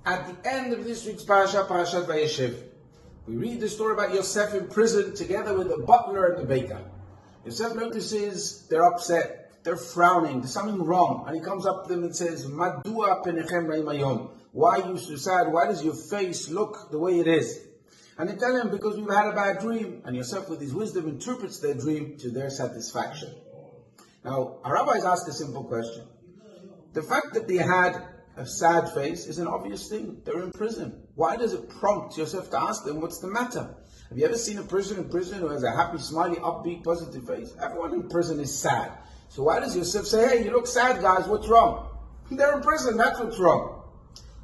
At the end of this week's Parashat Vayeshev, we read the story about Yosef in prison together with the butler and the baker. Yosef notices they're upset, they're frowning, there's something wrong, and he comes up to them and says, Madua penechem ra'im hayom? Why are you so sad? Why does your face look the way it is? And they tell him, because we've had a bad dream. And Yosef, with his wisdom, interprets their dream to their satisfaction. Now, our rabbis ask a simple question. The fact that they had a sad face is an obvious thing. They're in prison. Why does it prompt Yosef to ask them, what's the matter? Have you ever seen a person in prison who has a happy, smiley, upbeat, positive face? Everyone in prison is sad. So why does Yosef say, hey, you look sad, guys, what's wrong? They're in prison, that's what's wrong.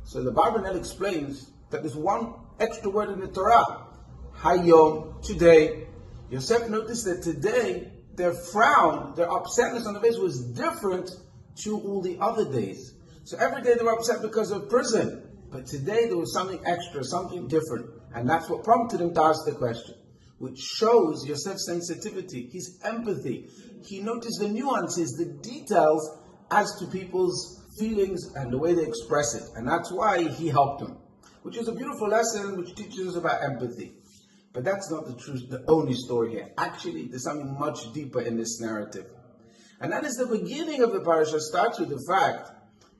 So the Barbanel explains that there's one extra word in the Torah. Hayom, today. Yosef noticed that today, their frown, their upsetness on the face was different to all the other days. So every day they were upset because of prison. But today there was something extra, something different. And that's what prompted him to ask the question. Which shows Yosef's sensitivity, his empathy. He noticed the nuances, the details as to people's feelings and the way they express it. And that's why he helped them. Which is a beautiful lesson which teaches us about empathy. But that's not the only story here. Actually, there's something much deeper in this narrative. And that is the beginning of the parasha. Starts with the fact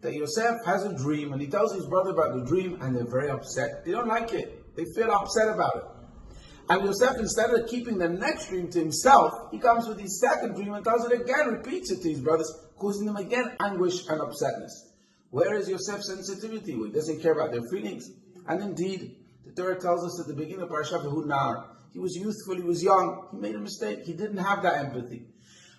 that Yosef has a dream, and he tells his brother about the dream, and they're very upset. They don't like it. They feel upset about it. And Yosef, instead of keeping the next dream to himself, he comes with his second dream and tells it again, repeats it to his brothers, causing them again anguish and upsetness. Where is Yosef's sensitivity? He doesn't care about their feelings. And indeed, the Torah tells us at the beginning of Parashat Vayeshev, he was youthful, he was young, he made a mistake, he didn't have that empathy.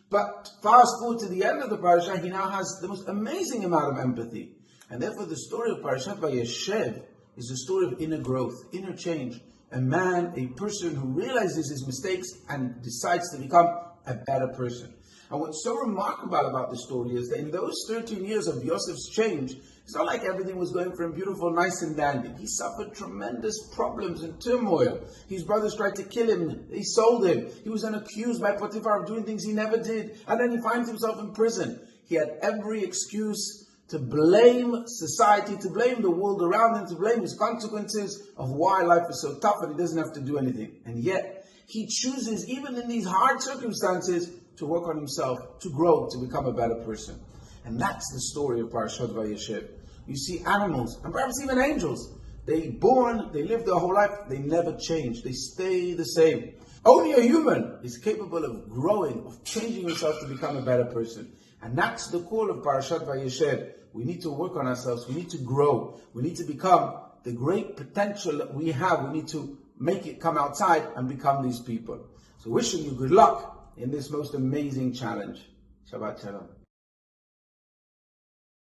But fast forward to the end of the parasha, he now has the most amazing amount of empathy. And therefore the story of Parashat Vayeshev is a story of inner growth, inner change. A man, a person who realizes his mistakes and decides to become a better person. And what's so remarkable about the story is that in those 13 years of Yosef's change, it's not like everything was going for him beautiful, nice and dandy. He suffered tremendous problems and turmoil. His brothers tried to kill him. They sold him. He was then accused by Potiphar of doing things he never did. And then he finds himself in prison. He had every excuse to blame society, to blame the world around him, to blame his consequences of why life is so tough and he doesn't have to do anything. And yet, he chooses, even in these hard circumstances, to work on himself, to grow, to become a better person. And that's the story of Parashat Vayeshev. You see animals, and perhaps even angels, they live their whole life, they never change, they stay the same. Only a human is capable of growing, of changing himself to become a better person. And that's the call of Parashat Vayeshev. We need to work on ourselves, we need to grow, we need to become the great potential that we have, we need to make it come outside and become these people. So wishing you good luck in this most amazing challenge. Shabbat Shalom.